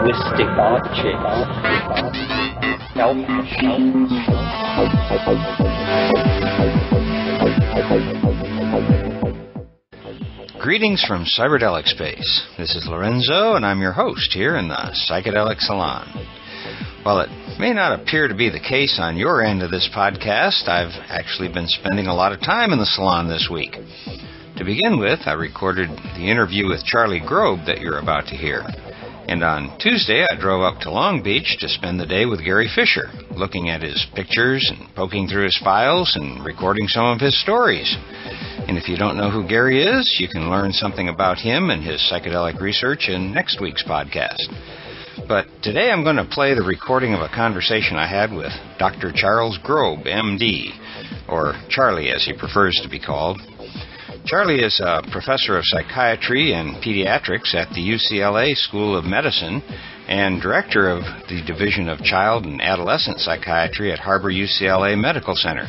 linguistic objects. Greetings from Psychedelic Space. This is Lorenzo, and I'm your host here in the Psychedelic Salon. While it may not appear to be the case on your end of this podcast, I've actually been spending a lot of time in the salon this week. To begin with, I recorded the interview with Charlie Grobe that you're about to hear. And on Tuesday, I drove up to Long Beach to spend the day with Gary Fisher, looking at his pictures and poking through his files and recording some of his stories. And if you don't know who Gary is, you can learn something about him and his psychedelic research in next week's podcast. But today I'm going to play the recording of a conversation I had with Dr. Charles Grobe, MD, or Charlie as he prefers to be called. Charlie is a professor of psychiatry and pediatrics at the UCLA School of Medicine and director of the Division of Child and Adolescent Psychiatry at Harbor-UCLA Medical Center.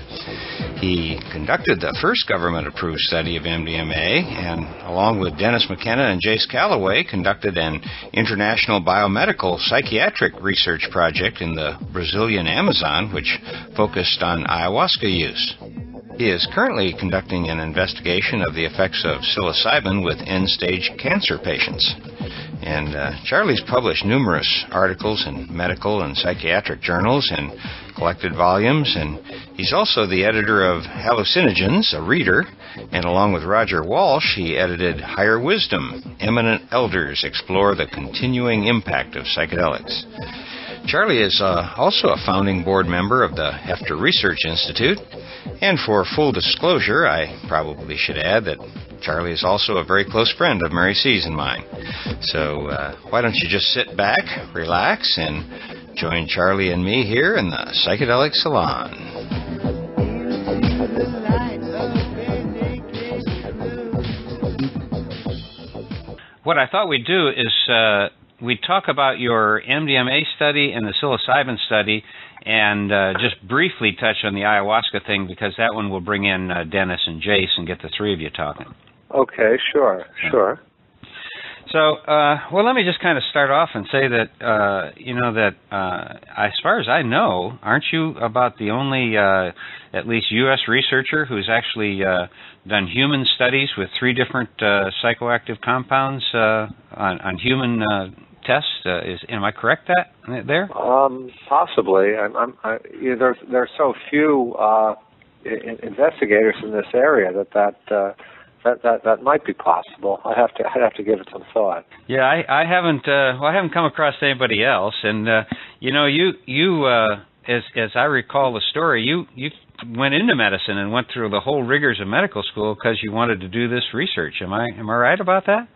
He conducted the first government-approved study of MDMA and, along with Dennis McKenna and Jace Calloway, conducted an international biomedical psychiatric research project in the Brazilian Amazon, which focused on ayahuasca use. He is currently conducting an investigation of the effects of psilocybin with end-stage cancer patients. And Charlie's published numerous articles in medical and psychiatric journals and collected volumes, and he's also the editor of Hallucinogens, a reader, and along with Roger Walsh, he edited Higher Wisdom, Eminent Elders Explore the Continuing Impact of Psychedelics. Charlie is also a founding board member of the Hefter Research Institute, and for full disclosure, I probably should add that Charlie is also a very close friend of Mary C's and mine. So why don't you just sit back, relax, and join Charlie and me here in the Psychedelic Salon. What I thought we'd do is we'd talk about your MDMA study and the psilocybin study, and just briefly touch on the ayahuasca thing, because that one will bring in Dennis and Jace and get the three of you talking. Okay, sure. So, well, let me just kind of start off and say that, as far as I know, aren't you about the only, at least U.S. researcher who's actually done human studies with three different psychoactive compounds on human tests? Am I correct there? Possibly. There's so few investigators in this area that might be possible. I'd have to give it some thought. Yeah, I haven't come across anybody else, and you as I recall the story, you went into medicine and went through the whole rigors of medical school because you wanted to do this research. Am I right about that?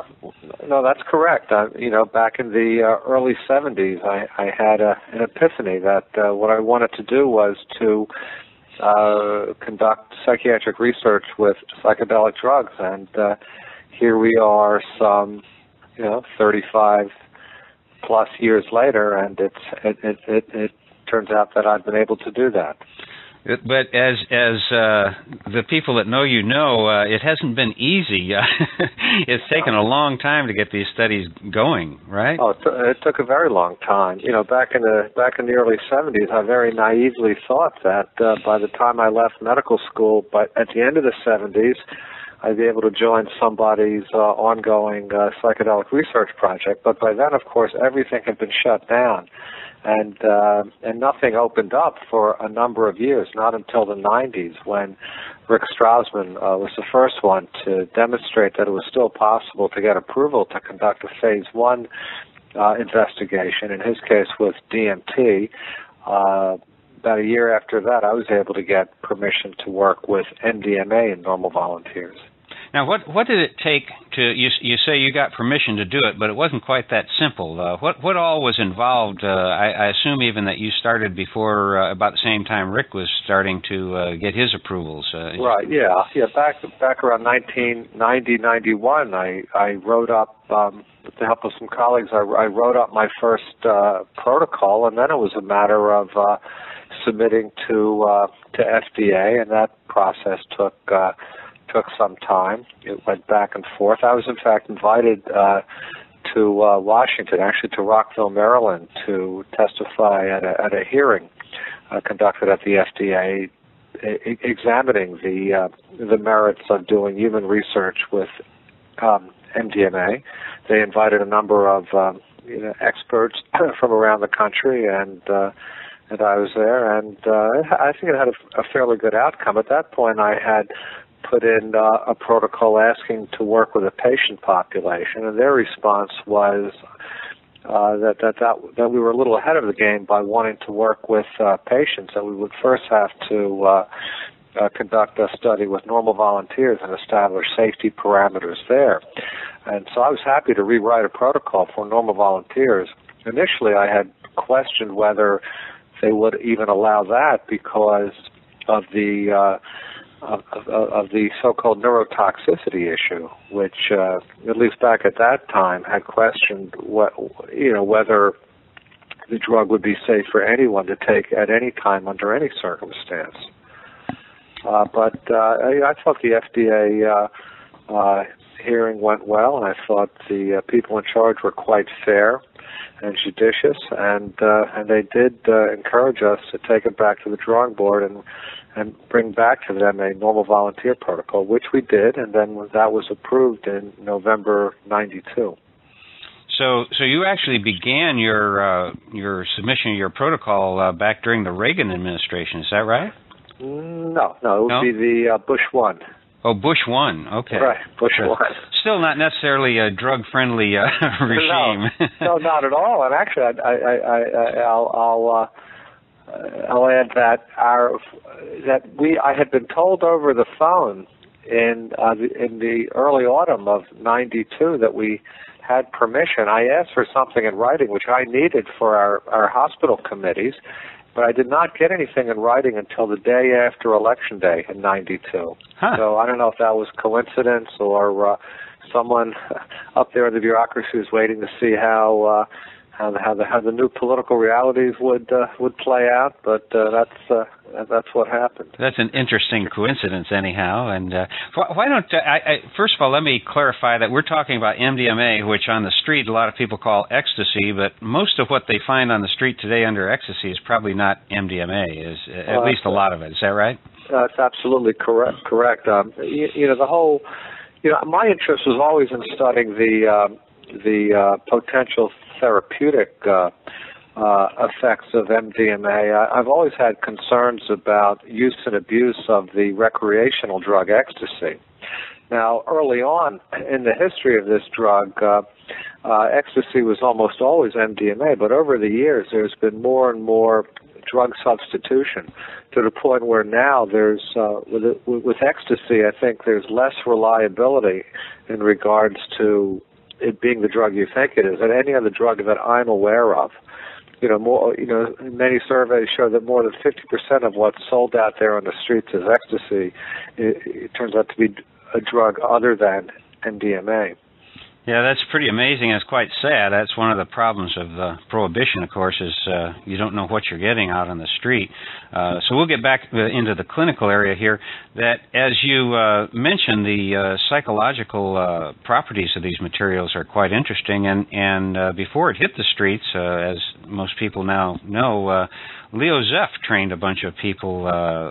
No, that's correct. Back in the early 70s, I had an epiphany that what I wanted to do was to conduct psychiatric research with psychedelic drugs, and here we are, some 35 plus years later, and it turns out that I've been able to do that. But as the people that know you know, it hasn't been easy. It's taken a long time to get these studies going, right? Oh, it took a very long time. Back in the early 70s, I very naively thought that by the time I left medical school, but at the end of the 70s, I'd be able to join somebody's ongoing psychedelic research project. But by then, of course, everything had been shut down. And nothing opened up for a number of years, not until the 90s, when Rick Strausman was the first one to demonstrate that it was still possible to get approval to conduct a phase 1 investigation, in his case with DMT. About a year after that, I was able to get permission to work with MDMA in normal volunteers. Now, what did it take to, you say you got permission to do it, but it wasn't quite that simple. What all was involved? I assume even that you started before, about the same time Rick was starting to get his approvals. Right, yeah. Back around 1990, 91, I wrote up, with the help of some colleagues, I wrote up my first protocol, and then it was a matter of submitting to FDA, and that process took some time. It went back and forth. I was, in fact, invited to Washington, actually to Rockville, Maryland, to testify at a hearing conducted at the FDA examining the merits of doing human research with MDMA. They invited a number of experts from around the country, and I was there, and I think it had a fairly good outcome. At that point, I had put in a protocol asking to work with a patient population, and their response was that we were a little ahead of the game by wanting to work with patients, and we would first have to conduct a study with normal volunteers and establish safety parameters there. And so I was happy to rewrite a protocol for normal volunteers. Initially, I had questioned whether they would even allow that because of the so-called neurotoxicity issue, which at least back at that time had questioned whether the drug would be safe for anyone to take at any time under any circumstance. But I thought the FDA hearing went well, and I thought the people in charge were quite fair and judicious, and they did encourage us to take it back to the drawing board and bring back to them a normal volunteer protocol, which we did, and then that was approved in November '92. So you actually began your submission of your protocol back during the Reagan administration, is that right? No, it would be the Bush 1. Oh, Bush 1, okay. Right, Bush 1. Still not necessarily a drug-friendly regime. No, not at all. And actually, I'll add that I had been told over the phone in the early autumn of '92 that we had permission. I asked for something in writing, which I needed for our hospital committees, but I did not get anything in writing until the day after Election Day in '92. Huh. So I don't know if that was coincidence or someone up there in the bureaucracy was waiting to see how the new political realities would play out, but that's what happened. That's an interesting coincidence, anyhow. And why don't first of all, let me clarify that we're talking about MDMA, which on the street a lot of people call ecstasy, but most of what they find on the street today under ecstasy is probably not MDMA. At least a lot of it. Is that right? That's absolutely correct. The whole. My interest was always in studying the potential therapeutic effects of MDMA. I've always had concerns about use and abuse of the recreational drug ecstasy. Now, early on in the history of this drug, ecstasy was almost always MDMA, but over the years there's been more and more drug substitution to the point where now there's, with ecstasy, I think there's less reliability in regards to it being the drug you think it is, and any other drug that I'm aware of. Many surveys show that more than 50% of what's sold out there on the streets as ecstasy. It turns out to be a drug other than MDMA. Yeah, that's pretty amazing. It's quite sad. That's one of the problems of prohibition, of course, is you don't know what you're getting out on the street. So we'll get back into the clinical area here. That, as you mentioned, the psychological properties of these materials are quite interesting. And before it hit the streets, as most people now know, Leo Zeff trained a bunch of people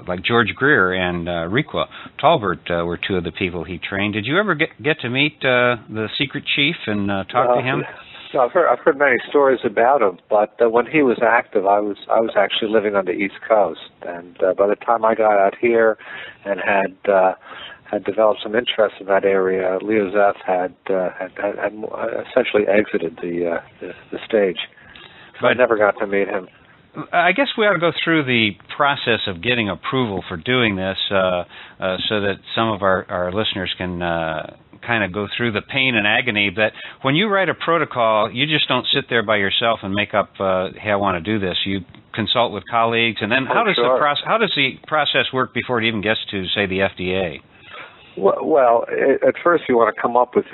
like George Greer and Requa Talbert were two of the people he trained. Did you ever get to meet the secret chief and talk to him? No, I've heard many stories about him, but when he was active, I was actually living on the East Coast, and by the time I got out here and had developed some interest in that area, Leo Zeff had essentially exited the stage. So I never got to meet him. I guess we ought to go through the process of getting approval for doing this so that some of our listeners can kind of go through the pain and agony. But when you write a protocol, you just don't sit there by yourself and make up, hey, I want to do this. You consult with colleagues, and then how does the process work before it even gets to, say, the FDA? Well, at first you want to come up with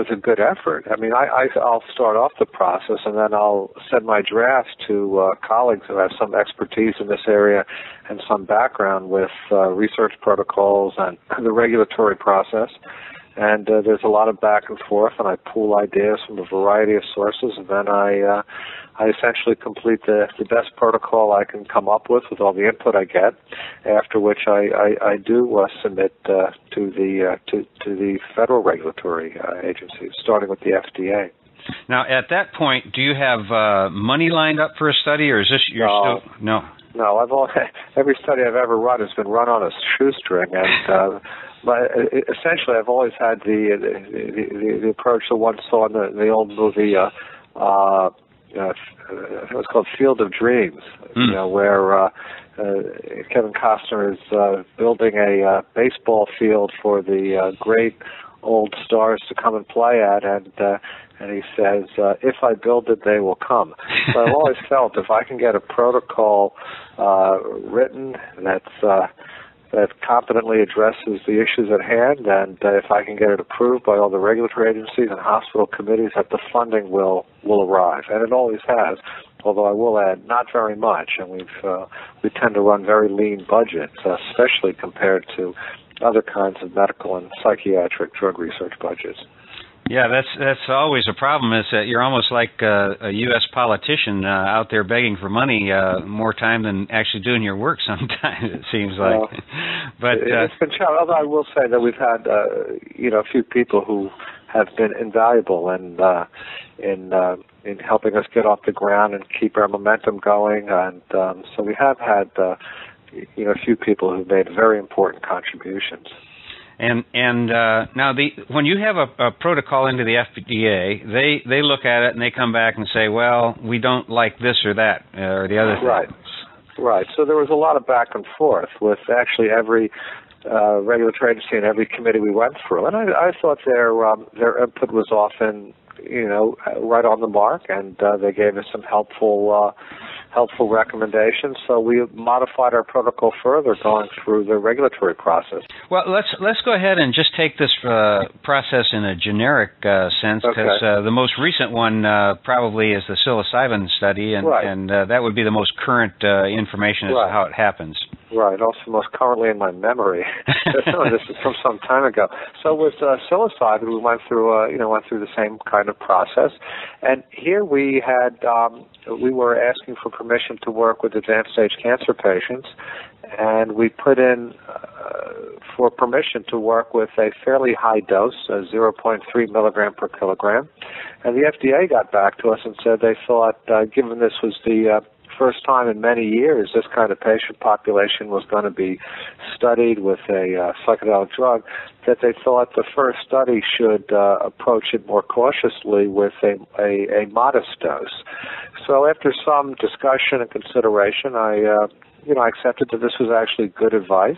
a good effort. I mean, I'll start off the process, and then I'll send my drafts to colleagues who have some expertise in this area and some background with research protocols and the regulatory process. and there's a lot of back and forth, and I pool ideas from a variety of sources, and then I essentially complete the best protocol I can come up with all the input I get. After which I do submit to the federal regulatory agencies, starting with the FDA. Now, at that point, do you have money lined up for a study, or is this no? No, every study I've ever run has been run on a shoestring, and essentially I've always had the approach that one saw in the old movie. I think it was called Field of Dreams, where Kevin Costner is building a baseball field for the great old stars to come and play at, and he says, if I build it, they will come. So I've always felt if I can get a protocol written that competently addresses the issues at hand, and if I can get it approved by all the regulatory agencies and hospital committees, that the funding will arrive, and it always has. Although I will add, not very much, and we tend to run very lean budgets, especially compared to other kinds of medical and psychiatric drug research budgets. Yeah, that's always a problem, is that you're almost like a U.S. politician out there begging for money more time than actually doing your work sometimes, it seems like. But it's been challenging, although I will say that we've had a few people who have been invaluable in helping us get off the ground and keep our momentum going, and so we have had a few people who've made very important contributions. And now when you have a protocol into the FDA, they look at it and they come back and say, well, we don't like this or that or the other thing. Right. So there was a lot of back and forth with actually every regulatory agency and every committee we went through, and I thought their input was often right on the mark, and they gave us some helpful recommendations. So we modified our protocol further going through the regulatory process. Well, let's go ahead and just take this process in a generic sense, because the most recent one probably is the psilocybin study, and that would be the most current information as to how it happens. Right, also most currently in my memory. This is from some time ago. So with psilocybin, we went through the same kind of process, and here we were asking for permission to work with advanced stage cancer patients, and we put in for permission to work with a fairly high dose, 0.3 milligram per kilogram, and the FDA got back to us and said they thought, given this was the first time in many years this kind of patient population was going to be studied with a psychedelic drug, that they thought the first study should approach it more cautiously with a modest dose. So after some discussion and consideration, I accepted that this was actually good advice.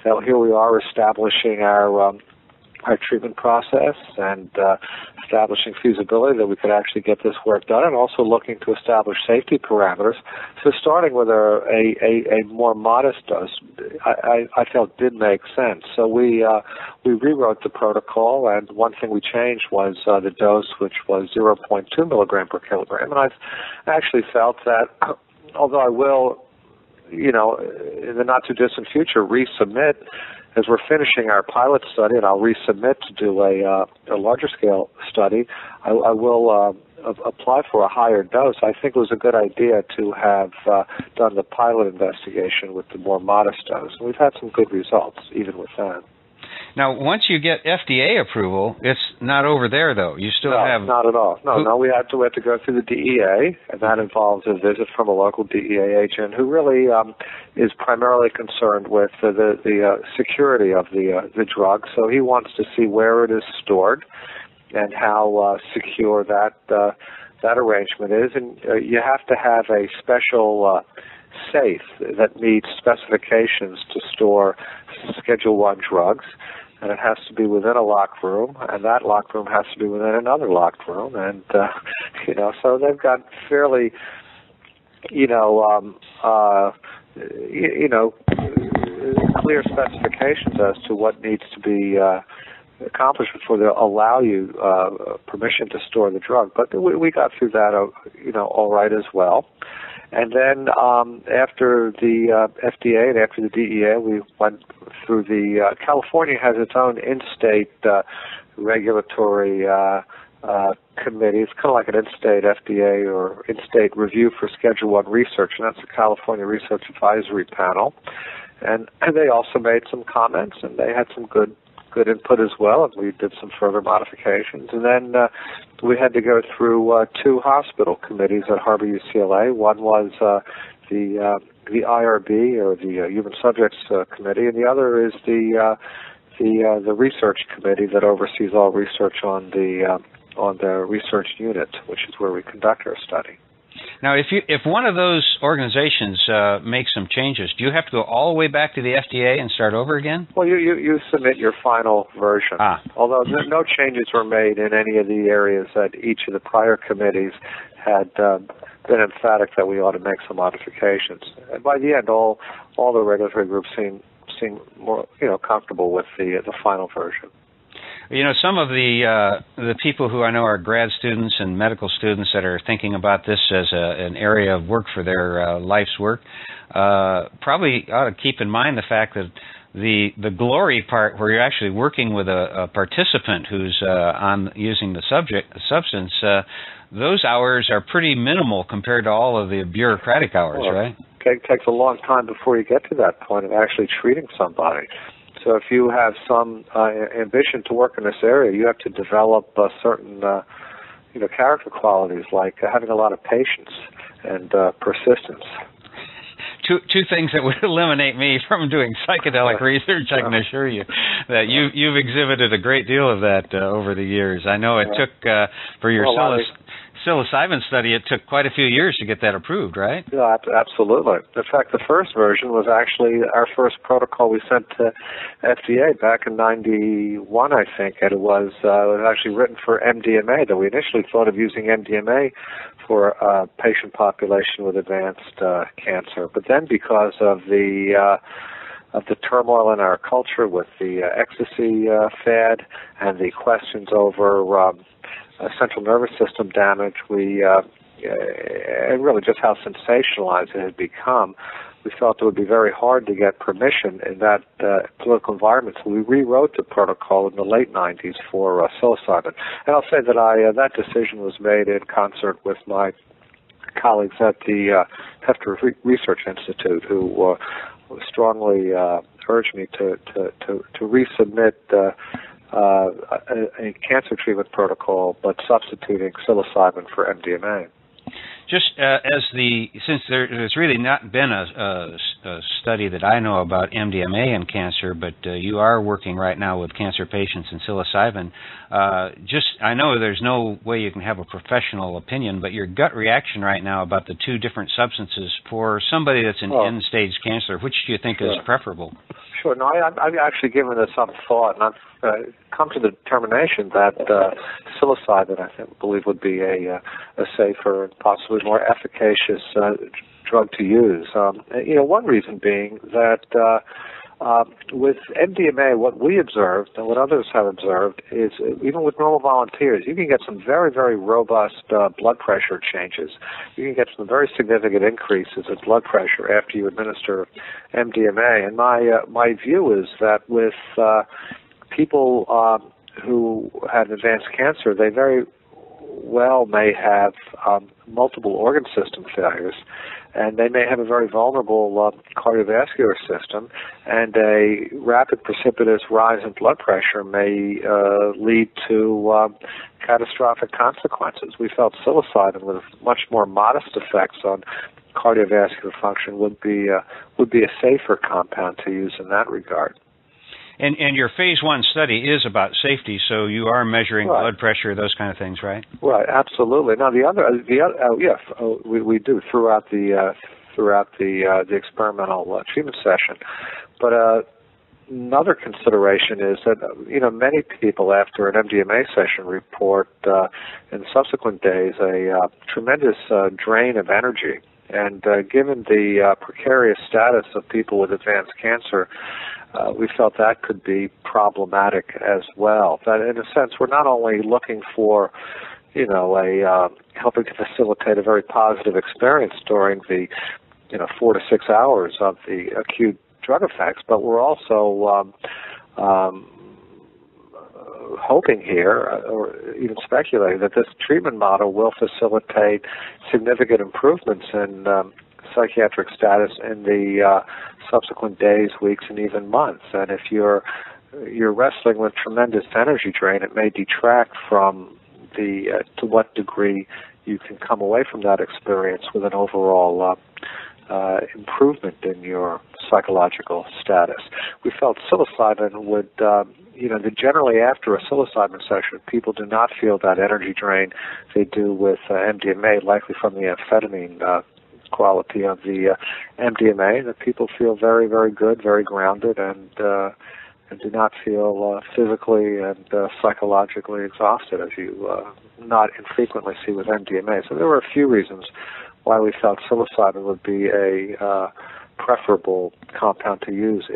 So here we are establishing our treatment process and establishing feasibility that we could actually get this work done, and also looking to establish safety parameters. So starting with a more modest dose, I felt did make sense. So we rewrote the protocol, and one thing we changed was the dose, which was 0.2 milligram per kilogram. And I've actually felt that, although I will, in the not-too-distant future, resubmit, as we're finishing our pilot study, and I'll resubmit to do a larger scale study, I will apply for a higher dose. I think it was a good idea to have done the pilot investigation with the more modest dose. We've had some good results, even with that. Now, once you get FDA approval, it's not over there, though. You still have... not at all. No, we had to go through the DEA, and that involves a visit from a local DEA agent who really is primarily concerned with the security of the drug. So he wants to see where it is stored and how secure that arrangement is. And you have to have a special safe that meets specifications to store Schedule I drugs, and it has to be within a locked room, and that locked room has to be within another locked room, and so they've got fairly, clear specifications as to what needs to be accomplish before they'll allow you permission to store the drug. But we got through that, all right as well. And then after the FDA and after the DEA, we went through California has its own in-state regulatory committee. It's kind of like an in-state FDA or in-state review for Schedule I research, and that's the California Research Advisory Panel. And they also made some comments, and they had some good input as well, and we did some further modifications. And then we had to go through two hospital committees at Harbor-UCLA. One was the IRB, or the Human Subjects Committee, and the other is the research committee that oversees all research on the research unit, which is where we conduct our study. Now, if one of those organizations makes some changes, do you have to go all the way back to the FDA and start over again? Well, you submit your final version. Although no changes were made in any of the areas that each of the prior committees had been emphatic that we ought to make some modifications. And by the end, all the regulatory groups seem more comfortable with the final version. Some of the people who I know are grad students and medical students that are thinking about this as an area of work for their life's work probably ought to keep in mind the fact that the glory part, where you're actually working with a participant who's on using the substance, those hours are pretty minimal compared to all of the bureaucratic hours, right? It takes a long time before you get to that point of actually treating somebody. So if you have some ambition to work in this area, you have to develop certain, character qualities like having a lot of patience and persistence. Two things that would eliminate me from doing psychedelic research. I can assure you that you've exhibited a great deal of that over the years. I know it took for your psilocybin study, it took quite a few years to get that approved, right? Yeah, absolutely. In fact, the first version was actually our first protocol we sent to FDA back in '91, I think, and it was actually written for MDMA, though we initially thought of using MDMA for a patient population with advanced cancer. But then because of the turmoil in our culture with the ecstasy fad and the questions over central nervous system damage, and really just how sensationalized it had become, we felt it would be very hard to get permission in that political environment. So we rewrote the protocol in the late 90s for psilocybin. And I'll say that that decision was made in concert with my colleagues at the Hefter Research Institute, who strongly urged me to resubmit a cancer treatment protocol, but substituting psilocybin for MDMA. Just since there's really not been a study that I know about MDMA and cancer, but you are working right now with cancer patients and psilocybin. I know there's no way you can have a professional opinion, but your gut reaction right now about the two different substances for somebody that's in end-stage cancer, which do you think is preferable? Sure. No, I've actually given this some thought, and I've come to the determination that psilocybin, I believe, would be a safer and possibly more efficacious drug to use. One reason being that with MDMA, what we observed and what others have observed is even with normal volunteers, you can get some very, very robust blood pressure changes. You can get some very significant increases in blood pressure after you administer MDMA. And my view is that with people who had advanced cancer, they very well may have multiple organ system failures, and they may have a very vulnerable cardiovascular system, and a rapid precipitous rise in blood pressure may lead to catastrophic consequences. We felt psilocybin, with much more modest effects on cardiovascular function, would be a safer compound to use in that regard. And your phase 1 study is about safety, so you are measuring blood pressure, those kind of things, right? Right, absolutely. Now we do throughout the experimental treatment session, but another consideration is that many people after an MDMA session report in subsequent days a tremendous drain of energy. And given the precarious status of people with advanced cancer, we felt that could be problematic as well. That in a sense, we're not only looking for, helping to facilitate a very positive experience during the, 4 to 6 hours of the acute drug effects, but we're also hoping here, or even speculating, that this treatment model will facilitate significant improvements in psychiatric status in the subsequent days, weeks, and even months. And if you're wrestling with tremendous energy drain, it may detract from the to what degree you can come away from that experience with an overall improvement in your psychological status. We felt psilocybin would, generally after a psilocybin session, people do not feel that energy drain they do with MDMA, likely from the amphetamine quality of the MDMA, that people feel very, very good, very grounded, and do not feel physically and psychologically exhausted, as you not infrequently see with MDMA. So there were a few reasons why we felt psilocybin would be a preferable compound to use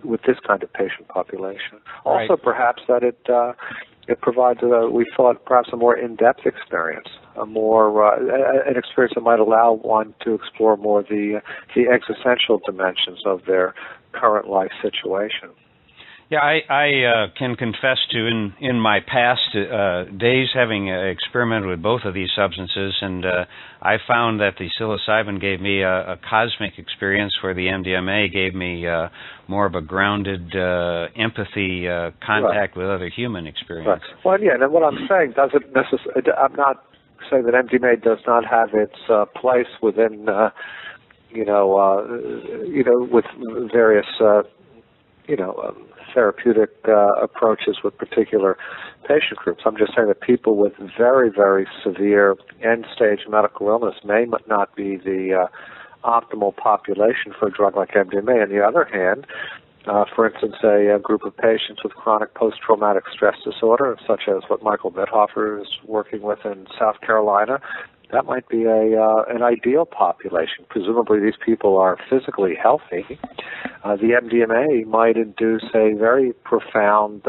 with this kind of patient population. Right. Also, perhaps that it provides, we thought, perhaps a more in-depth experience, an experience that might allow one to explore more the existential dimensions of their current life situation. Yeah, I can confess to in my past days having experimented with both of these substances, and I found that the psilocybin gave me a cosmic experience, where the MDMA gave me more of a grounded empathy, contact with other human experience. Right. Well, yeah, and what I'm saying doesn't necessarily, I'm not saying that MDMA does not have its place within, with various, therapeutic approaches with particular patient groups. I'm just saying that people with very, very severe end-stage medical illness may not be the optimal population for a drug like MDMA. On the other hand, for instance, a group of patients with chronic post-traumatic stress disorder, such as what Michael Mithofer is working with in South Carolina, that might be an ideal population. Presumably these people are physically healthy. The MDMA might induce a very profound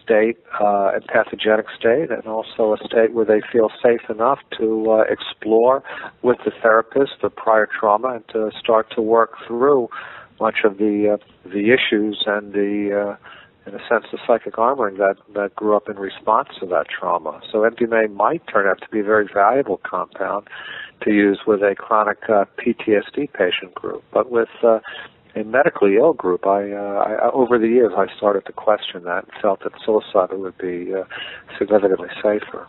state, a pathogenic state, and also a state where they feel safe enough to explore with the therapist the prior trauma and to start to work through much of the issues and in a sense, the psychic armoring that grew up in response to that trauma. So MDMA might turn out to be a very valuable compound to use with a chronic PTSD patient group. But with a medically ill group, I over the years, I started to question that and felt that psilocybin would be significantly safer.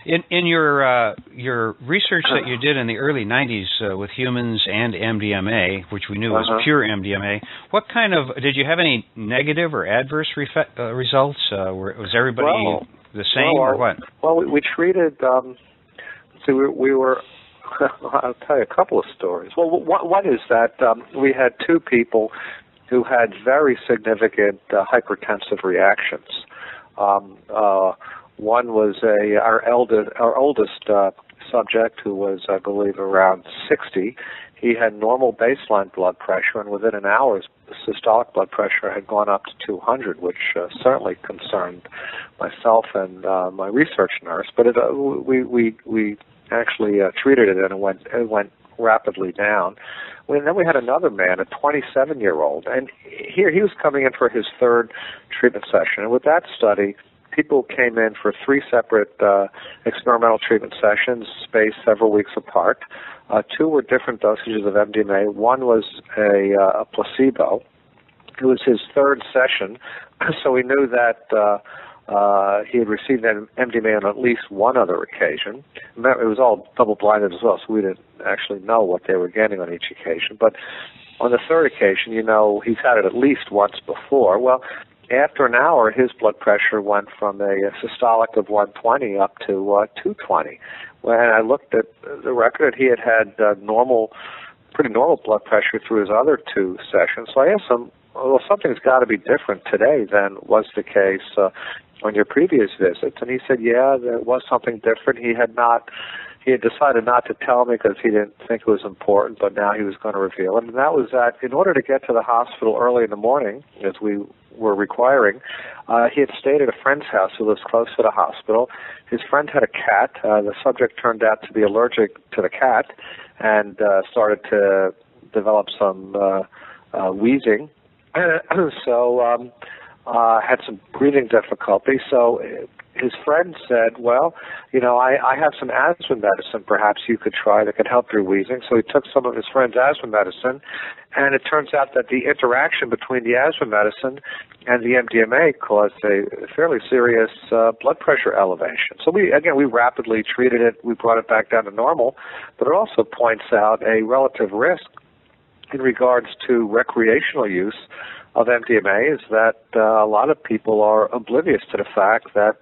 In your research that you did in the early 90s with humans and MDMA, which we knew was pure MDMA, what kind of, did you have any negative or adverse results? Was everybody the same or what? Well, we treated, we were, I'll tell you a couple of stories. Well, one is that we had two people who had very significant hypertensive reactions. One was our oldest subject, who was, I believe, around 60. He had normal baseline blood pressure, and within an hour, his systolic blood pressure had gone up to 200, which certainly concerned myself and my research nurse. But we actually treated it, and it went rapidly down. And then we had another man, a 27-year-old, and here he was coming in for his third treatment session. And with that study, people came in for 3 separate experimental treatment sessions, spaced several weeks apart. 2 were different dosages of MDMA. One was a placebo. It was his third session, so we knew that he had received MDMA on at least one other occasion. It was all double-blinded as well, so we didn't actually know what they were getting on each occasion. But on the third occasion, he's had it at least once before. Well, after an hour, his blood pressure went from a systolic of 120 up to 220. When I looked at the record, he had pretty normal blood pressure through his other 2 sessions. So I asked him, well, something's got to be different today than was the case on your previous visits. And he said, yeah, there was something different. He had not he had decided not to tell me because he didn't think it was important, but now he was going to reveal it. And that was that in order to get to the hospital early in the morning, as we were requiring, he had stayed at a friend's house who lives close to the hospital. His friend had a cat. The subject turned out to be allergic to the cat and started to develop some wheezing. So had some breathing difficulty. So his friend said, well, you know, I have some asthma medicine perhaps you could try that could help your wheezing. So he took some of his friend's asthma medicine, and it turns out that the interaction between the asthma medicine and the MDMA caused a fairly serious blood pressure elevation. So we rapidly treated it. We brought it back down to normal, but it also points out a relative risk in regards to recreational use of MDMA is that a lot of people are oblivious to the fact that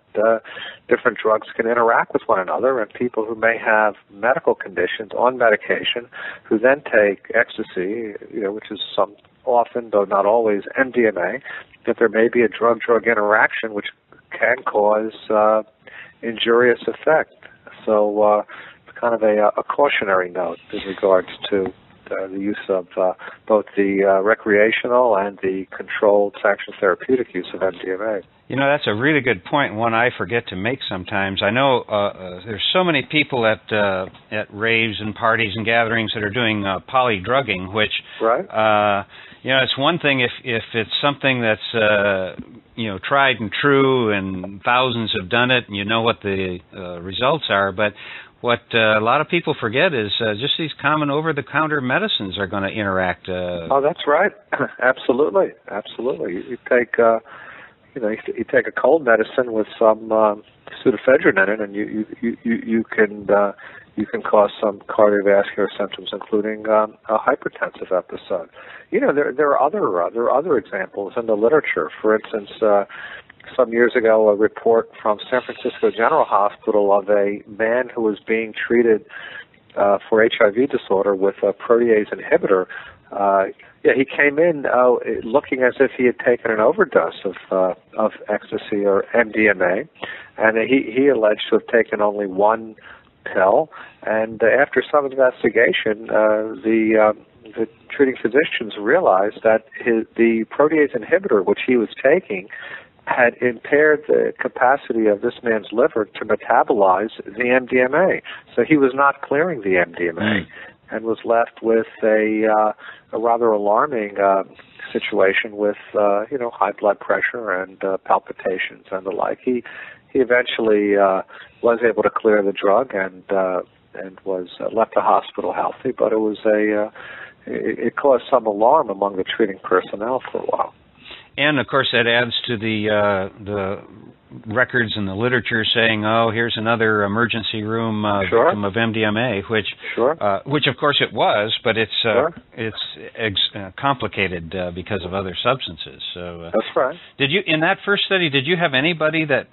different drugs can interact with one another, and people who may have medical conditions on medication who then take ecstasy, you know, which is some often, though not always, MDMA, that there may be a drug-drug interaction which can cause injurious effect. So kind of a cautionary note in regards to the use of both the recreational and the controlled sanctioned therapeutic use of MDMA. You know, that's a really good point, one I forget to make sometimes. I know there's so many people at raves and parties and gatherings that are doing polydrugging, which, right. You know, it's one thing if it's something that's, you know, tried and true and thousands have done it and you know what the results are, but what a lot of people forget is just these common over-the-counter medicines are going to interact. Oh, that's right. Absolutely. You take, you take a cold medicine with some pseudoephedrine in it, and you can cause some cardiovascular symptoms, including a hypertensive episode. You know, there are other examples in the literature. For instance, some years ago, a report from San Francisco General Hospital of a man who was being treated for HIV disorder with a protease inhibitor. He came in looking as if he had taken an overdose of ecstasy or MDMA, and he alleged to have taken only one pill. And after some investigation, the treating physicians realized that the protease inhibitor, which he was taking, had impaired the capacity of this man's liver to metabolize the MDMA. So he was not clearing the MDMA and was left with a rather alarming situation with, high blood pressure and palpitations and the like. He eventually was able to clear the drug and was left the hospital healthy, but it caused some alarm among the treating personnel for a while. And, of course, that adds to the records in the literature saying, oh, here's another emergency room victim of MDMA, which, of course, it was, but it's complicated because of other substances. So that's right. Did you, in that first study, did you have anybody that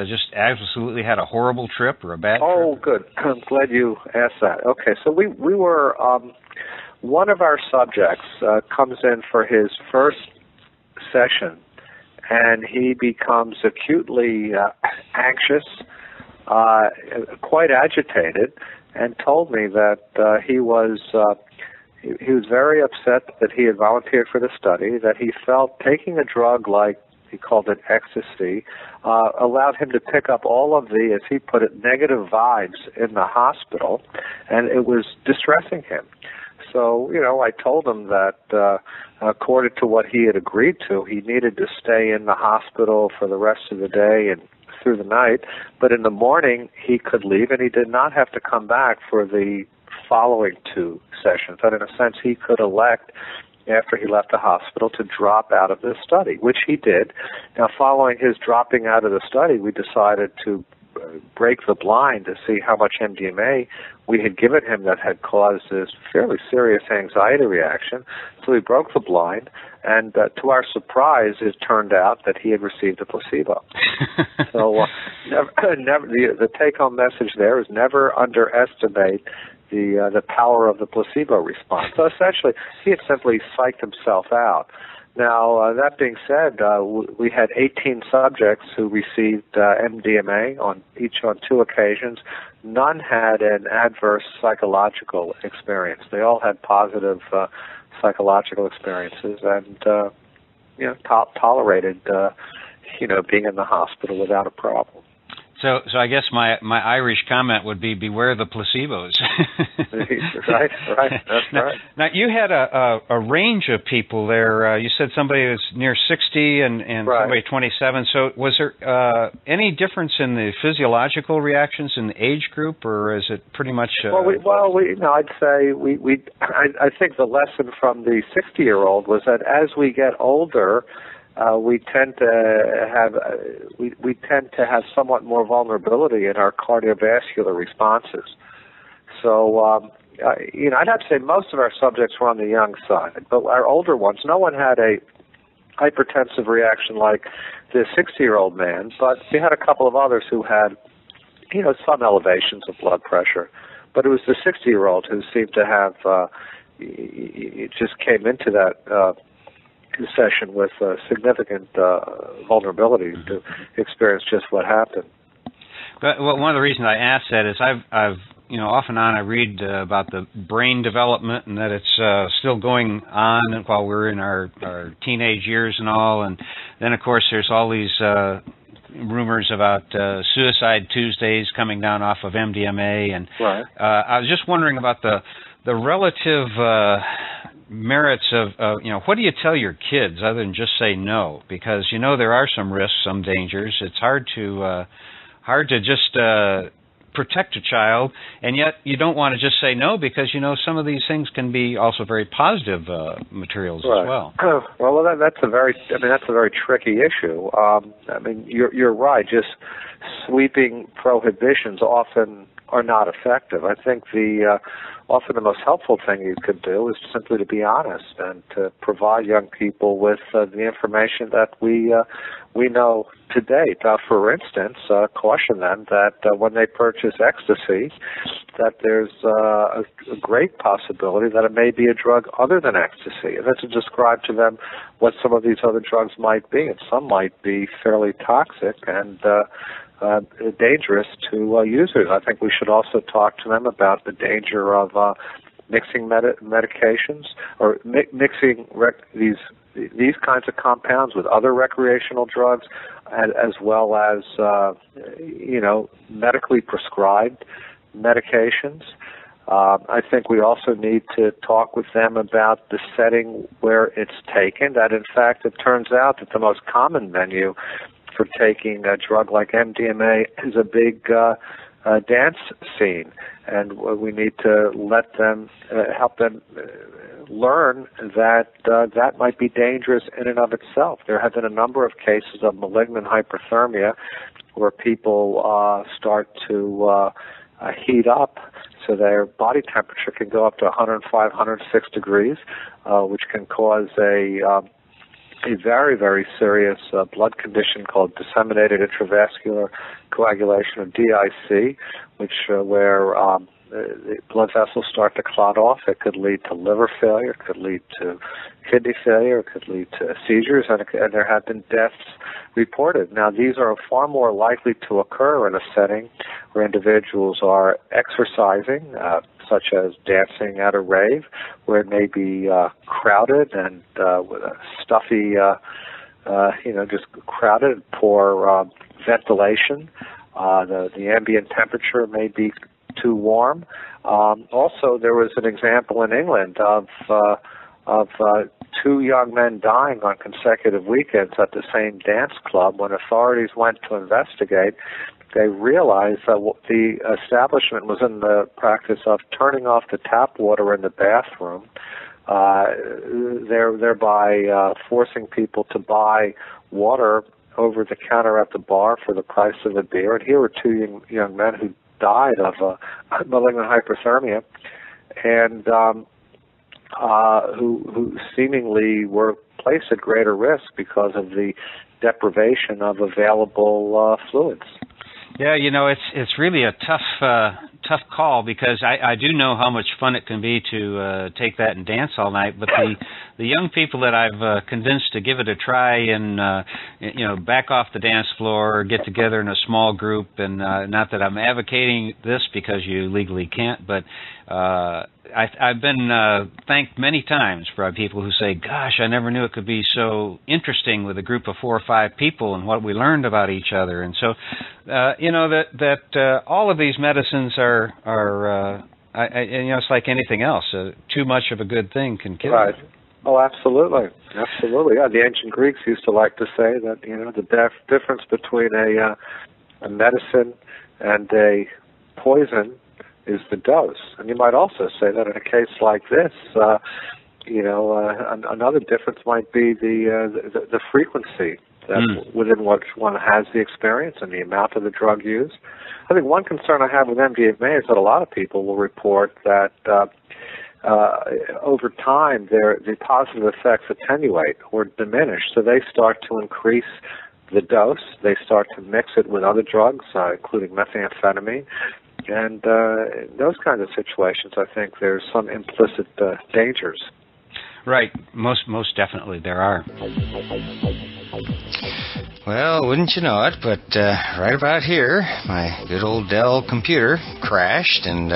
just absolutely had a horrible trip or a bad trip? Oh, good. I'm glad you asked that. Okay, so we were, one of our subjects comes in for his first session, and he becomes acutely anxious, quite agitated, and told me that he was very upset that he had volunteered for the study, that he felt taking a drug like, he called it ecstasy, allowed him to pick up all of the, as he put it, negative vibes in the hospital, and it was distressing him. So, I told him that according to what he had agreed to, he needed to stay in the hospital for the rest of the day and through the night, but in the morning he could leave and he did not have to come back for the following 2 sessions. And in a sense, he could elect, after he left the hospital, to drop out of the study, which he did. Now, following his dropping out of the study, we decided to break the blind to see how much MDMA we had given him that had caused this fairly serious anxiety reaction. So we broke the blind, and to our surprise, it turned out that he had received a placebo. So the take-home message there is never underestimate the power of the placebo response. So essentially, he had simply psyched himself out. Now, that being said, we had 18 subjects who received MDMA on 2 occasions. None had an adverse psychological experience. They all had positive psychological experiences, and tolerated being in the hospital without a problem. So I guess my Irish comment would be beware the placebos. Right, that's right. Now you had a range of people there. You said somebody was near 60 and right. Somebody 27. So was there any difference in the physiological reactions in the age group, or is it pretty much? I'd say I think the lesson from the 60-year-old was that as we get older, we tend to have somewhat more vulnerability in our cardiovascular responses. So, I'd have to say most of our subjects were on the young side, but our older ones, no one had a hypertensive reaction like the 60-year-old man, but we had a couple of others who had, some elevations of blood pressure. But it was the 60-year-old who seemed to have, it just came into that session with significant vulnerability to experience just what happened. But one of the reasons I asked that is I've off and on I read about the brain development and that it's still going on while we're in our teenage years and all, and then of course there's all these rumors about Suicide Tuesdays coming down off of MDMA, and right. I was just wondering about the relative merits of what do you tell your kids other than just say no? Because there are some risks, some dangers. It's hard to just protect a child, and yet you don't want to just say no because some of these things can be also very positive materials right. as well. Well, that's a very tricky issue. You're right. Just sweeping prohibitions often are not effective. I think often the most helpful thing you could do is simply to be honest and to provide young people with the information that we know to date. For instance, caution them that when they purchase ecstasy, that there's a great possibility that it may be a drug other than ecstasy, and then to describe to them what some of these other drugs might be, and some might be fairly toxic and dangerous to users. I think we should also talk to them about the danger of mixing medications or mixing these kinds of compounds with other recreational drugs, as well as medically prescribed medications. I think we also need to talk with them about the setting where it's taken. That in fact, it turns out that the most common venue for taking a drug like MDMA is a big dance scene, and we need to let them help them learn that that might be dangerous in and of itself. There have been a number of cases of malignant hyperthermia where people start to heat up, so their body temperature can go up to 105, 106 degrees, which can cause a very, very serious blood condition called disseminated intravascular coagulation, or DIC, where the blood vessels start to clot off. It could lead to liver failure, it could lead to kidney failure, it could lead to seizures, and there have been deaths reported. Now, these are far more likely to occur in a setting where individuals are exercising, such as dancing at a rave, where it may be crowded and with a stuffy, just crowded, poor ventilation. The ambient temperature may be too warm. Also, there was an example in England of 2 young men dying on consecutive weekends at the same dance club. When authorities went to investigate, they realized that the establishment was in the practice of turning off the tap water in the bathroom, thereby forcing people to buy water over the counter at the bar for the price of a beer. And here were 2 young men who died of malignant hyperthermia, and who seemingly were placed at greater risk because of the deprivation of available fluids. Yeah, it's really a tough call, because I do know how much fun it can be to take that and dance all night. But the young people that I've convinced to give it a try and back off the dance floor or get together in a small group, and not that I'm advocating this because you legally can't, but I've been thanked many times by people who say, "Gosh, I never knew it could be so interesting with a group of 4 or 5 people and what we learned about each other." And so, that all of these medicines are it's like anything else. Too much of a good thing can kill Right. you. Oh, absolutely. Absolutely. Yeah, the ancient Greeks used to like to say that, the difference between a medicine and a poison is the dose. And you might also say that in a case like this, another difference might be the frequency within which one has the experience and the amount of the drug used. I think one concern I have with MDMA is that a lot of people will report that over time the positive effects attenuate or diminish, so they start to increase the dose. They start to mix it with other drugs, including methamphetamine. And in those kinds of situations, I think there's some implicit dangers. Right. Most definitely there are. Well, wouldn't you know it, but right about here, my good old Dell computer crashed, and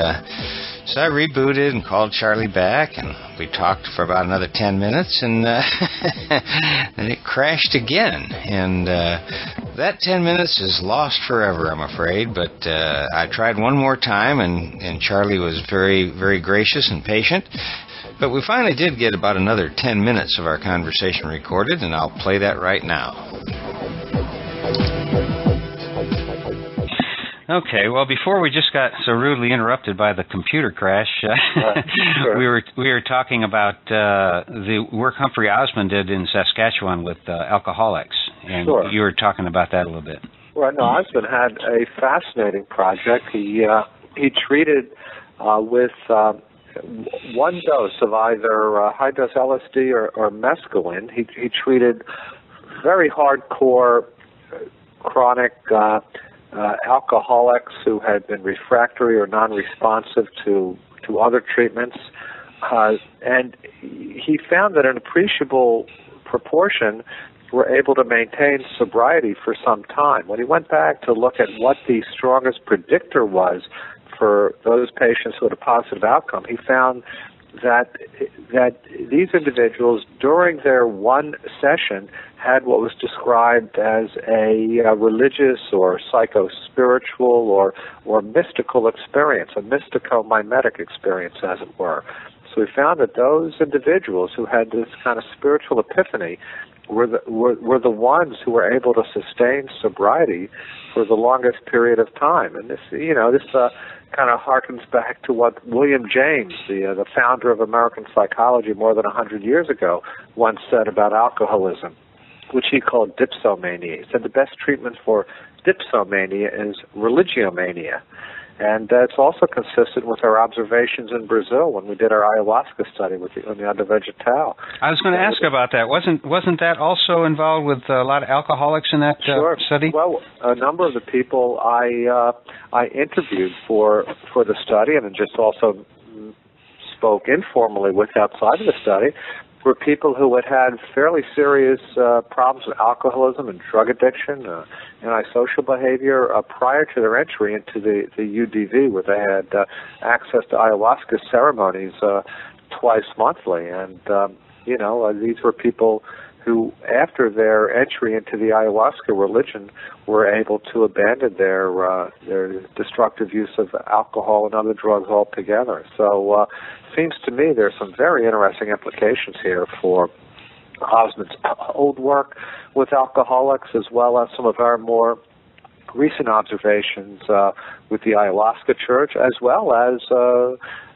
so I rebooted and called Charlie back, and we talked for about another 10 minutes, and then it crashed again. And that 10 minutes is lost forever, I'm afraid, but I tried one more time, and Charlie was very, very gracious and patient. But we finally did get about another 10 minutes of our conversation recorded, and I'll play that right now. Okay, well, before we just got so rudely interrupted by the computer crash, sure. we were talking about the work Humphrey Osmond did in Saskatchewan with alcoholics, and sure. You were talking about that a little bit. Well, no, Osmond had a fascinating project. He treated with one dose of either high-dose LSD or mescaline. He treated very hardcore chronic alcoholics who had been refractory or non-responsive to other treatments, and he found that an appreciable proportion were able to maintain sobriety for some time. When he went back to look at what the strongest predictor was for those patients who had a positive outcome, he found that these individuals, during their one session, had what was described as a religious or psycho-spiritual or mystical experience, a mystico-mimetic experience, as it were. So we found that those individuals who had this kind of spiritual epiphany were the ones who were able to sustain sobriety for the longest period of time. And this kind of harkens back to what William James, the founder of American psychology more than 100 years ago, once said about alcoholism, which he called dipsomania. He said the best treatment for dipsomania is religiomania. And that's also consistent with our observations in Brazil when we did our ayahuasca study with the União de Vegetal. I was going to ask about that. Wasn't that also involved with a lot of alcoholics in that Sure. study? Well, a number of the people I interviewed for the study, and just also spoke informally with outside of the study, were people who had fairly serious problems with alcoholism and drug addiction, antisocial behavior prior to their entry into the UDV, where they had access to ayahuasca ceremonies twice monthly. And, these were people who, after their entry into the ayahuasca religion, were able to abandon their destructive use of alcohol and other drugs altogether. So seems to me there's some very interesting implications here for Osmond's old work with alcoholics, as well as some of our more recent observations with the ayahuasca church, as well as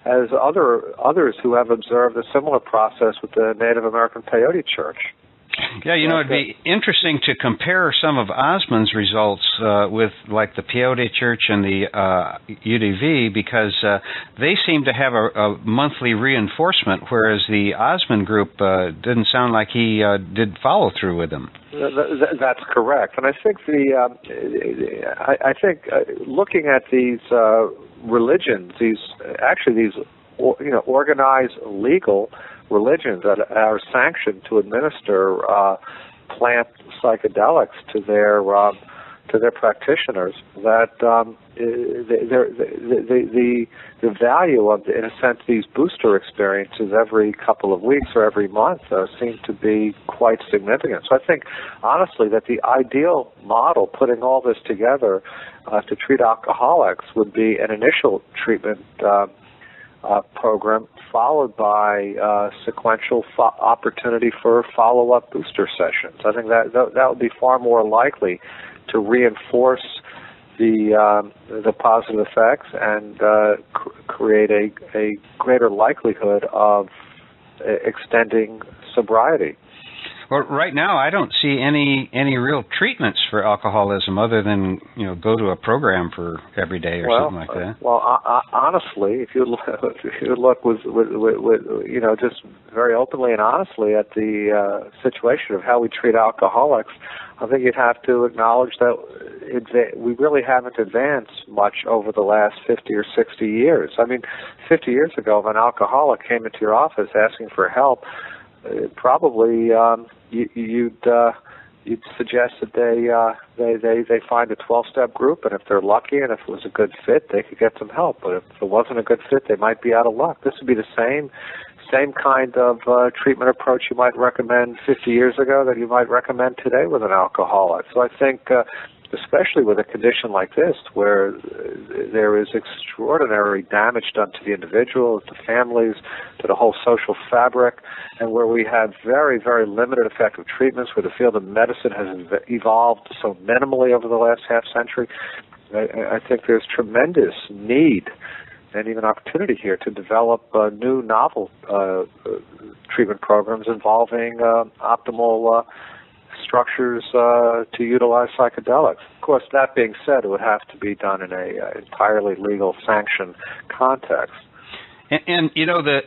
others who have observed a similar process with the Native American peyote church. Yeah, it'd be interesting to compare some of Osmond's results with, like, the Peyote Church and the UDV, because they seem to have a monthly reinforcement, whereas the Osmond group didn't sound like he did follow through with them. That's correct, and I think looking at these religions, these organized legal religions that are sanctioned to administer plant psychedelics to their practitioners, that the value of, in a sense, these booster experiences every couple of weeks or every month seem to be quite significant. So I think, honestly, that the ideal model, putting all this together to treat alcoholics, would be an initial treatment program followed by sequential opportunity for follow-up booster sessions. I think that would be far more likely to reinforce the positive effects and create a greater likelihood of extending sobriety. Well, right now I don't see any real treatments for alcoholism other than go to a program for every day or something like that. Honestly, if you look with just very openly and honestly at the situation of how we treat alcoholics, I think you'd have to acknowledge that we really haven't advanced much over the last 50 or 60 years. I mean, 50 years ago, if an alcoholic came into your office asking for help, probably you'd suggest that they find a 12-step group, and if they're lucky and if it was a good fit, they could get some help. But if it wasn't a good fit, they might be out of luck. This would be the same kind of treatment approach you might recommend 50 years ago that you might recommend today with an alcoholic. So I think, especially with a condition like this, where there is extraordinary damage done to the individual, to families, to the whole social fabric, and where we have very, very limited effective treatments, where the field of medicine has evolved so minimally over the last half century, I think there's tremendous need and even opportunity here to develop new novel treatment programs involving optimal structures to utilize psychedelics. Of course, that being said, it would have to be done in a entirely legal sanctioned context. And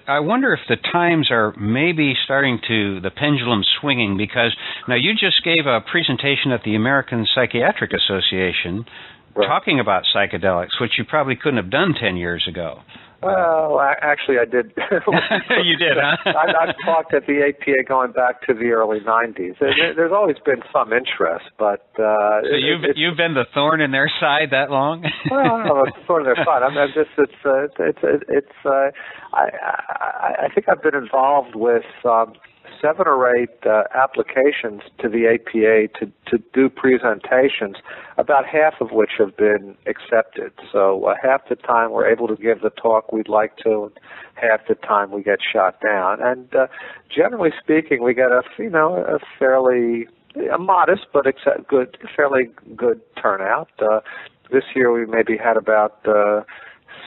I wonder if the times are maybe starting the pendulum swinging, because now you just gave a presentation at the American Psychiatric Association talking about psychedelics, which you probably couldn't have done 10 years ago. Well, actually, I did. You did, huh? I've talked at the APA going back to the early '90s. There's always been some interest, but so you've been the thorn in their side that long? Well, I don't know if it's thorn in their side. I think I've been involved with 7 or 8 applications to the APA to do presentations, about half of which have been accepted. So half the time we're able to give the talk we'd like to, and half the time we get shot down. And generally speaking, we get a fairly modest but fairly good turnout. This year we maybe had about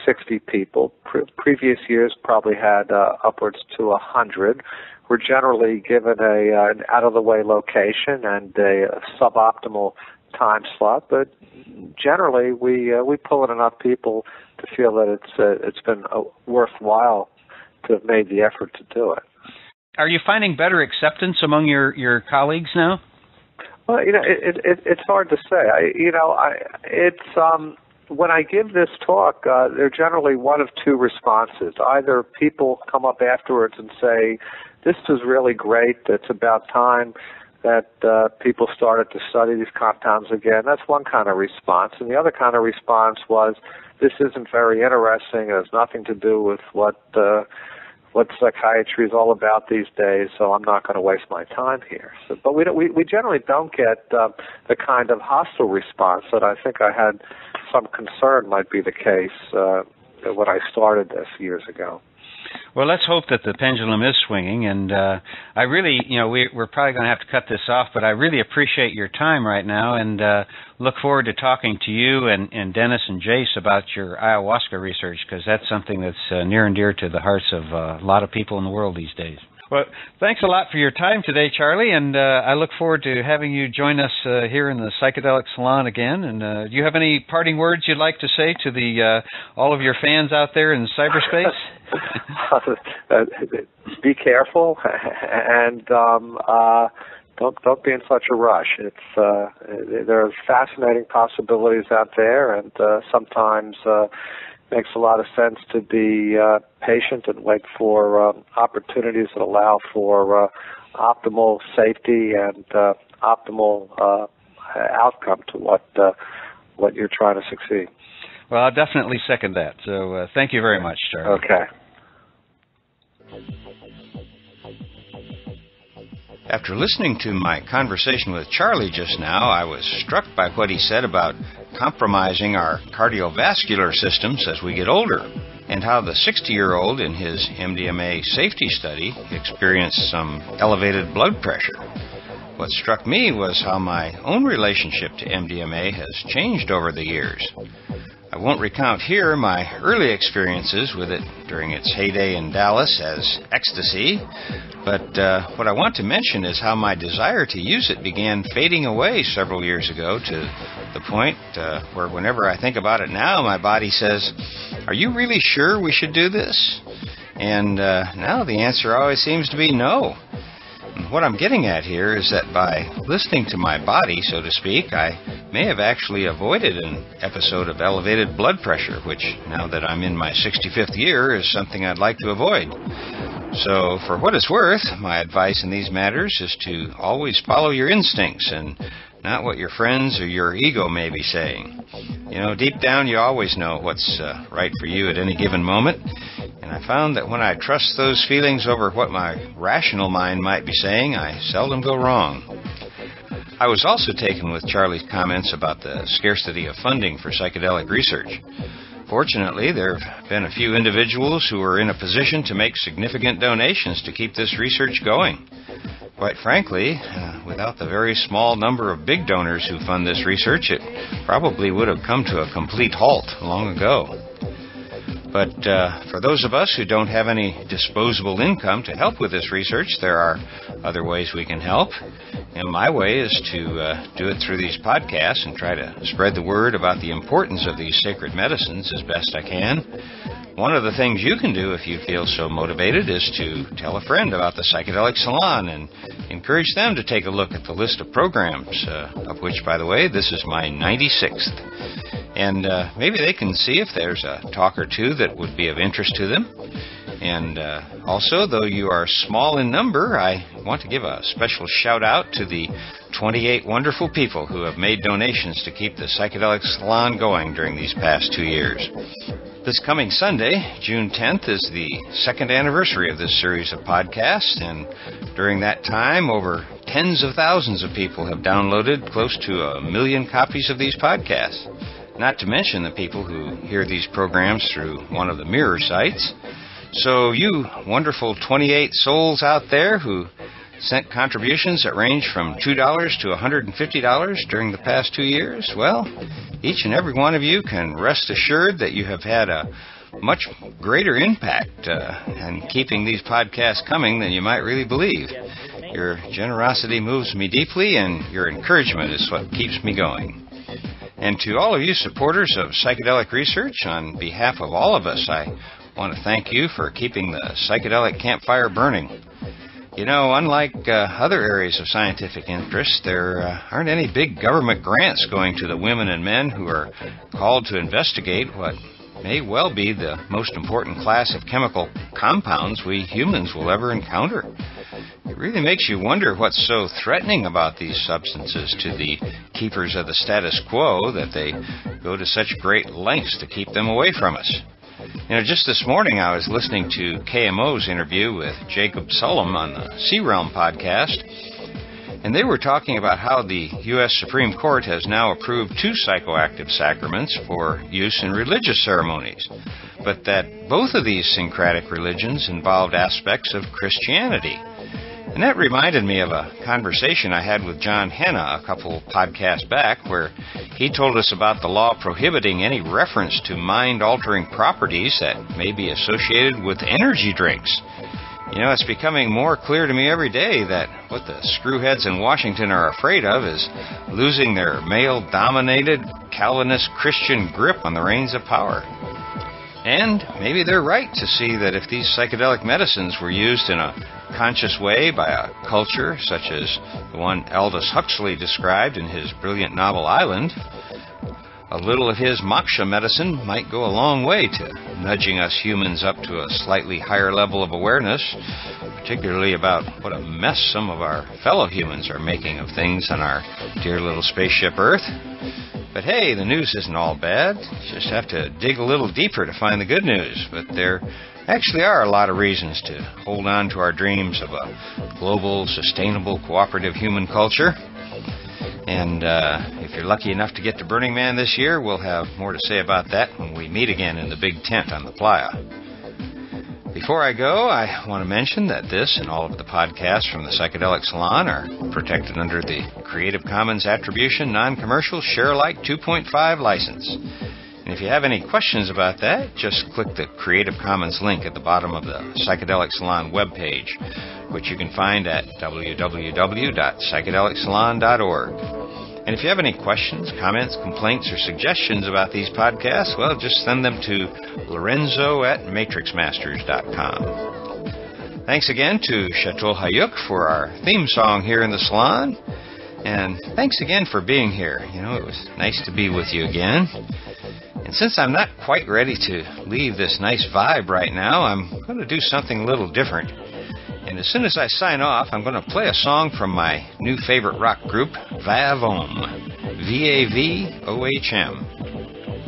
60 people. Previous years probably had upwards to 100. We're generally given an out-of-the-way location and a suboptimal time slot, but generally we pull in enough people to feel that it's been worthwhile to have made the effort to do it. Are you finding better acceptance among your colleagues now? Well, it's hard to say. When I give this talk, there are generally one of two responses. Either people come up afterwards and say, "This was really great. It's about time that people started to study these compounds again." That's one kind of response. And the other kind of response was, "This isn't very interesting. It has nothing to do with what psychiatry is all about these days, so I'm not going to waste my time here." So, but we generally don't get the kind of hostile response that I think I had some concern might be the case when I started this years ago. Well, let's hope that the pendulum is swinging, and I really, we're probably going to have to cut this off, but I really appreciate your time right now, and look forward to talking to you and Dennis and Jace about your ayahuasca research, because that's something that's near and dear to the hearts of a lot of people in the world these days. Well, thanks a lot for your time today, Charlie, and I look forward to having you join us here in the Psychedelic Salon again. And do you have any parting words you'd like to say to all of your fans out there in cyberspace? Be careful, and don't be in such a rush. There are fascinating possibilities out there, and sometimes makes a lot of sense to be patient and wait for opportunities that allow for optimal safety and optimal outcome to what you're trying to succeed. Well, I'll definitely second that. So thank you very much, Charlie. Okay. After listening to my conversation with Charlie just now, I was struck by what he said about compromising our cardiovascular systems as we get older, and how the 60-year-old in his MDMA safety study experienced some elevated blood pressure. What struck me was how my own relationship to MDMA has changed over the years. I won't recount here my early experiences with it during its heyday in Dallas as ecstasy, but what I want to mention is how my desire to use it began fading away several years ago to the point where whenever I think about it now, my body says, "Are you really sure we should do this?" And now the answer always seems to be no. What I'm getting at here is that by listening to my body, so to speak, I may have actually avoided an episode of elevated blood pressure, which, now that I'm in my 65th year, is something I'd like to avoid. So, for what it's worth, my advice in these matters is to always follow your instincts and not what your friends or your ego may be saying. You know, deep down you always know what's right for you at any given moment. And I found that when I trust those feelings over what my rational mind might be saying, I seldom go wrong. I was also taken with Charlie's comments about the scarcity of funding for psychedelic research. Fortunately, there have been a few individuals who are in a position to make significant donations to keep this research going. Quite frankly, without the very small number of big donors who fund this research, it probably would have come to a complete halt long ago. But for those of us who don't have any disposable income to help with this research, there are other ways we can help. And my way is to do it through these podcasts and try to spread the word about the importance of these sacred medicines as best I can. One of the things you can do if you feel so motivated is to tell a friend about the Psychedelic Salon and encourage them to take a look at the list of programs, of which, by the way, this is my 96th. And maybe they can see if there's a talk or two that would be of interest to them. And also, though you are small in number, I want to give a special shout out to the 28 wonderful people who have made donations to keep the Psychedelic Salon going during these past 2 years. This coming Sunday, June 10th, is the second anniversary of this series of podcasts, and during that time, over tens of thousands of people have downloaded close to 1 million copies of these podcasts. Not to mention the people who hear these programs through one of the mirror sites. So you wonderful 28 souls out there who sent contributions that range from $2 to $150 during the past 2 years, well, each and every one of you can rest assured that you have had a much greater impact in keeping these podcasts coming than you might really believe. Your generosity moves me deeply, and your encouragement is what keeps me going. And to all of you supporters of psychedelic research, on behalf of all of us, I want to thank you for keeping the psychedelic campfire burning. You know, unlike other areas of scientific interest, there aren't any big government grants going to the women and men who are called to investigate what may well be the most important class of chemical compounds we humans will ever encounter. It really makes you wonder what's so threatening about these substances to the keepers of the status quo that they go to such great lengths to keep them away from us. You know, just this morning I was listening to KMO's interview with Jacob Sullum on the Sea Realm podcast, and they were talking about how the U.S. Supreme Court has now approved 2 psychoactive sacraments for use in religious ceremonies, but that both of these syncretic religions involved aspects of Christianity. And that reminded me of a conversation I had with John Hanna a couple podcasts back, where he told us about the law prohibiting any reference to mind-altering properties that may be associated with energy drinks. You know, it's becoming more clear to me every day that what the screwheads in Washington are afraid of is losing their male-dominated Calvinist Christian grip on the reins of power. And maybe they're right to see that if these psychedelic medicines were used in a conscious way by a culture such as the one Aldous Huxley described in his brilliant novel Island, a little of his moksha medicine might go a long way to nudging us humans up to a slightly higher level of awareness, particularly about what a mess some of our fellow humans are making of things on our dear little spaceship Earth. But hey, the news isn't all bad. You just have to dig a little deeper to find the good news. But there actually are a lot of reasons to hold on to our dreams of a global, sustainable, cooperative human culture. And if you're lucky enough to get to Burning Man this year, we'll have more to say about that when we meet again in the big tent on the playa. Before I go, I want to mention that this and all of the podcasts from the Psychedelic Salon are protected under the Creative Commons Attribution Non-Commercial Share-alike 2.5 license. And if you have any questions about that, just click the Creative Commons link at the bottom of the Psychedelic Salon webpage, which you can find at www.psychedelicsalon.org. And if you have any questions, comments, complaints, or suggestions about these podcasts, well, just send them to lorenzo@matrixmasters.com. Thanks again to Chateau Hayuk for our theme song here in the salon. And thanks again for being here. You know, it was nice to be with you again. And since I'm not quite ready to leave this nice vibe right now, I'm going to do something a little different. And as soon as I sign off, I'm going to play a song from my new favorite rock group, Vavohm, V-A-V-O-H-M,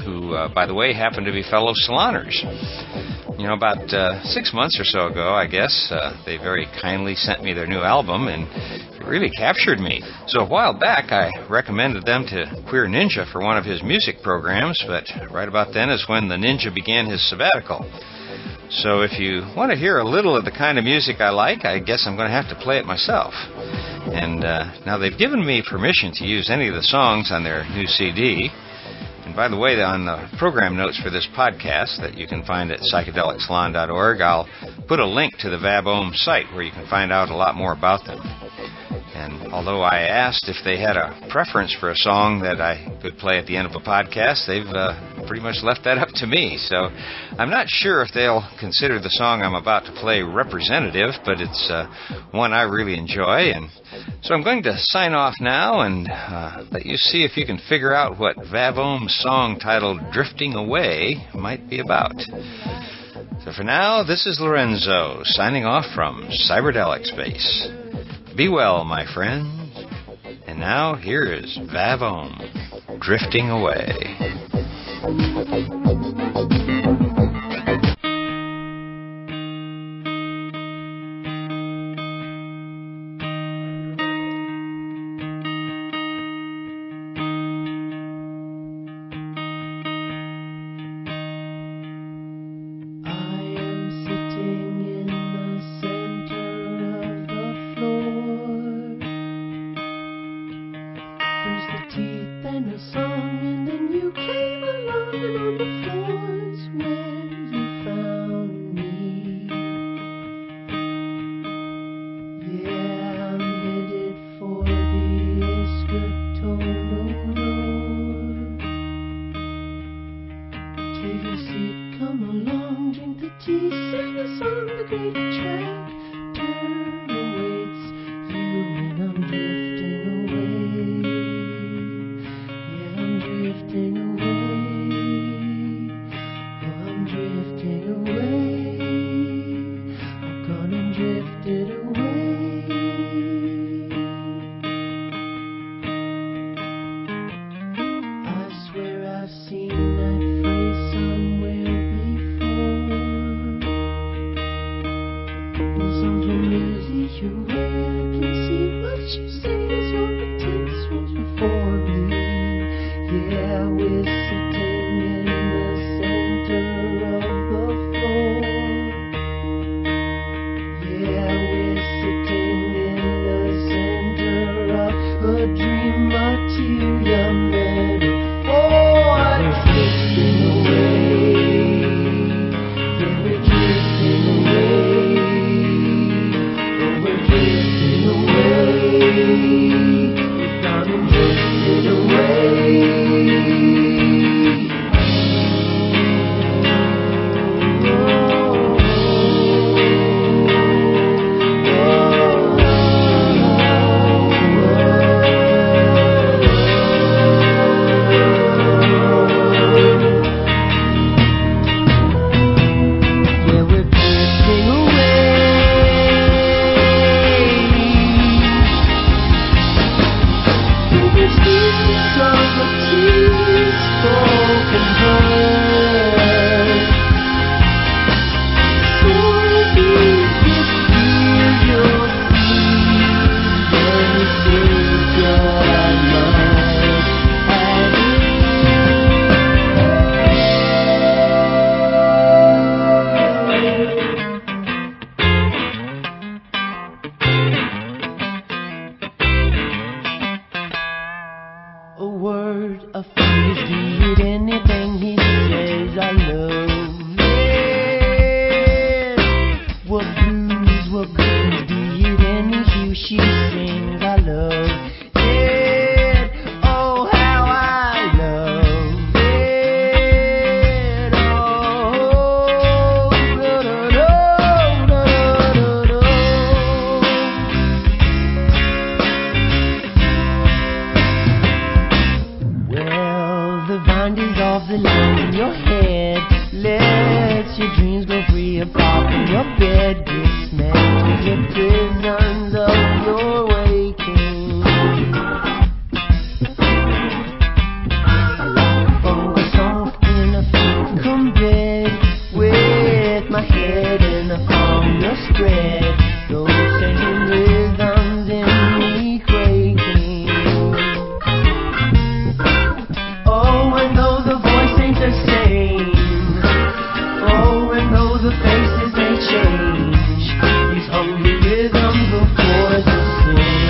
who, by the way, happen to be fellow saloners. You know, about 6 months or so ago, I guess, they very kindly sent me their new album, and it really captured me. So a while back, I recommended them to Queer Ninja for one of his music programs, but right about then is when the Ninja began his sabbatical. So if you want to hear a little of the kind of music I like, I guess I'm going to have to play it myself. And now they've given me permission to use any of the songs on their new CD. And by the way, on the program notes for this podcast that you can find at psychedelicsalon.org, I'll put a link to the Vavohm site where you can find out a lot more about them. And although I asked if they had a preference for a song that I could play at the end of a podcast, they've pretty much left that up to me. So I'm not sure if they'll consider the song I'm about to play representative, but it's one I really enjoy. And so I'm going to sign off now and let you see if you can figure out what Vavohm's song titled Drifting Away might be about. So for now, this is Lorenzo signing off from Cyberdelic Space. Be well, my friends. And now, here is Vavohm, Drifting Away. Away. a fool is be it anything he says I love it. What blues be it any hue she sings I love it. Oh, how I love it. Oh, da, da, da, da, da, da. Well, the vine dissolves the lines in your head, lets your dreams go free apart from your bed, dismantles the prisons of your waking. I like to focus soft in a come bed with my head in a formula spread, those same rhythms in me quaking. Oh, and though the voice ain't the same, oh, and though the faces may change, these hungry rhythms will force the same.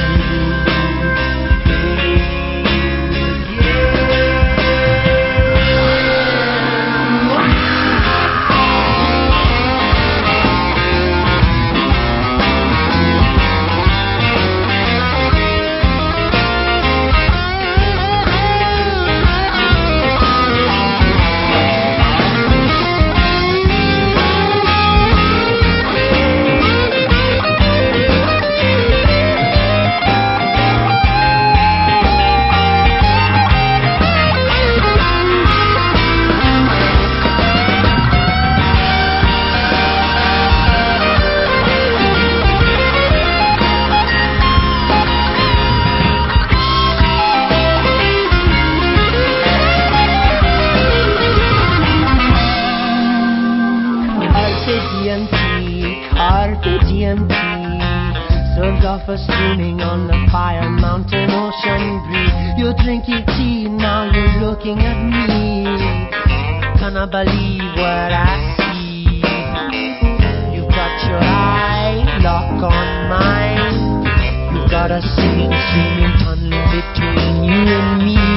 Carpe DMT serves off a streaming on the fire mountain ocean breeze. You're drinking tea, now you're looking at me. Cannot believe what I see. You've got your eye lock on mine. You've got a singing, streaming tunnel between you and me.